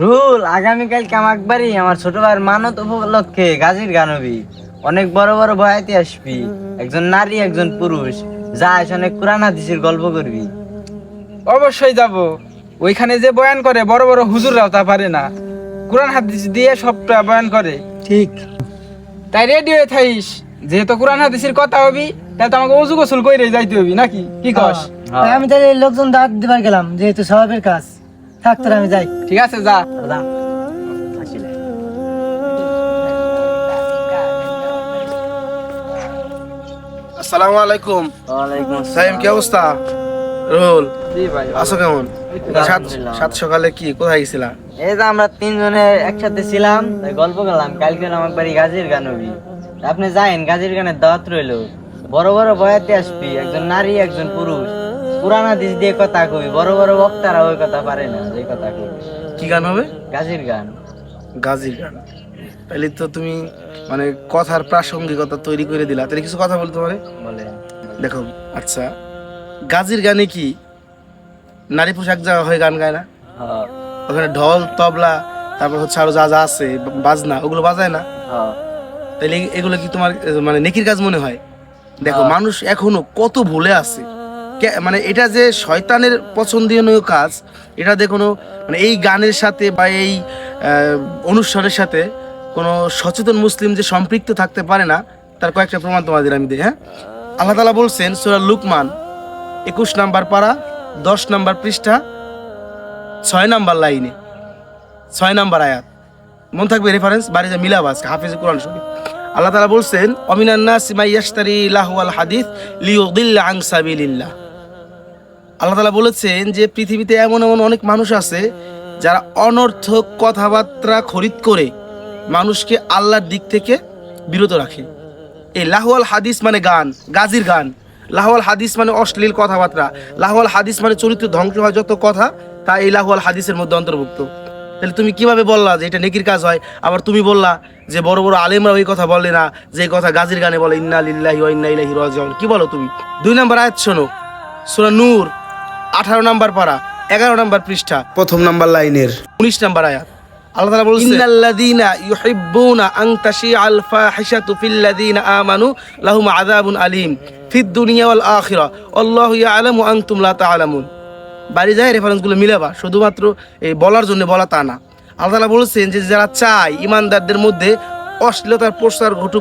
Rule আগামীকাল কামাকবাড়ি আমার ছোট ভাইয়ের মানত উপলক্ষে গাজীর গান হবি। অনেক বড় বড় বয়াতি আসবি, একজন নারী একজন পুরুষ, যা অনেক কোরআন হাদিসের গল্প করবি। অবশ্যই যাব। ওইখানে যে বয়ান করে বড় বড় হুজুররাও তা পারে না, কোরআন হাদিস দিয়ে সবটা বয়ান করে। ঠিক। তাই রেডি হয়ে থাইস, যেহেতু কোরআন হাদিসের কথা হবি তাই তো আমাকে অজু গোসল করে যাইতে হবি নাকি, কি কস? হ্যাঁ। আমি তাহলে লোকজন দাঁত দিবার গেলাম, যেহেতু স্বভাবের কাজ থাক, তোরা আমি যাই। ঠিক আছে, যা। আসসালামু আলাইকুম। ওয়ালাইকুম সাইম, কি অবস্থা? রোল, জি ভাই, আছো কেমন? সাত সকালে কি কোথায় গেছিলা? এই যে আমরা তিনজনে একসাথে ছিলাম, তাই গল্প করলাম কালকে কামাকবাড়ি গাজীর গান হবি। আপনি যাইন, গাজীর গানের দাওয়াত রইলো। বড় বড় বয়াতি আসবি, একজন নারী একজন পুরুষ, কোরআন হাদিস দিয়ে কথা কবি। বড় বড় বক্তারা ওই কথা পারে না, যে কথা কবি। কি গান হবে? গাজীর গান। গাজীর গান। তাহলে তো তুমি মানে কথার প্রাসঙ্গিকতা তৈরি করে দিলা। তাহলে কিছু কথা বলতে পারে? বলে দেখো, আচ্ছা, গাজীর গানে কি নারী পোশাক যা হয়ে গান গায় না? হ্যাঁ, ওখানে ঢোল তবলা তারপর হচ্ছে আরো যা যা আছে বাজনা, ওগুলো বাজায় না? হ্যাঁ। তাহলে এগুলো কি তোমার মানে নেকির কাজ মনে হয়? দেখো, মানুষ এখনো কত ভুলে আছে। মানে এটা যে শয়তানের পছন্দনীয় কাজ, এটা দেখো মানে এই গানের সাথে বা এই অনুষ্ঠানের সাথে কোনো সচেতন মুসলিম যে সম্পৃক্ত থাকতে পারে না, তার কয়েকটা প্রমাণ তোমাদের আমি দিই। হ্যাঁ, আল্লাহ তাআলা বলছেন সূরা লুকমান 21 নাম্বার পারা 10 নাম্বার পৃষ্ঠা 6 নাম্বার লাইনে 6 নাম্বার আয়াত। মন থাকবে, রেফারেন্স বাড়িতে মিলাবাস হাফিজ কোরআন শরীফ। আল্লাহ তাআলা বলছেন অমিনান নাসি মাই ইয়াশতারি লাহওয়াল হাদিস লিয়ুদিল্লা আন সাবিলিল্লাহ। আল্লাহ তাআলা বলেছেন যে পৃথিবীতে এমন এমন অনেক মানুষ আছে যারা অনর্থক কথাবার্তা খরিদ করে মানুষকে আল্লাহর দিক থেকে বিরত রাখে। এই লাহওয়াল হাদিস মানে গান, গাজীর গান। লাহওয়াল হাদিস মানে অশ্লীল কথাবার্তা। লাহওয়াল হাদিস মানে চরিত্র ধ্বংস হয় যত কথা, তা এই লাহওয়াল হাদিসের মধ্যে অন্তর্ভুক্ত। তাহলে তুমি কিভাবে বললা যে এটা নেকির কাজ হয়? আবার তুমি বললা যে বড় বড় আলেমরা ওই কথা বলে না, যে কথা গাজীর গানে বলে ইন্না লিল্লাহি ওয়া ইন্না ইলাইহি রাজিউন। কি বলো তুমি? 2 নম্বর আয়াত শোনো, সূরা নূর 18 নম্বর পারা 11 নম্বর পৃষ্ঠা 1 নম্বর লাইনের 19 নম্বর আয়াত। আল্লাহ তাআলা বলেন ইন্নাল্লাযীনা ইউহিব্বুনা আন তাশিআল ফাহিশাতু ফিল্লাযীনা আমানু লাহুম আযাবুন আলীম ফিদ দুনিয়া ওয়াল আখিরাহ আল্লাহু ইয়ালামু আনতুম লা তা'লামুন। বাড়ি যায় রেফারেন্সগুলো মিলাবা, শুধুমাত্র এই বলার জন্য বলা তা না। আল্লাহ তাআলা বলেছেন যে যারা চায় ইমানদারদের মধ্যে অশ্লীলতার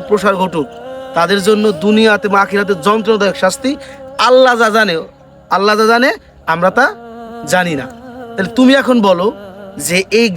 প্রসার ঘটুক, তাদের জন্য দুনিয়াতে বা আখিরাতে যন্ত্রণাদায়ক শাস্তি। আল্লাহ যা জানে আমরা তা জানি না। তাহলে তুমি এখন বলো যে এই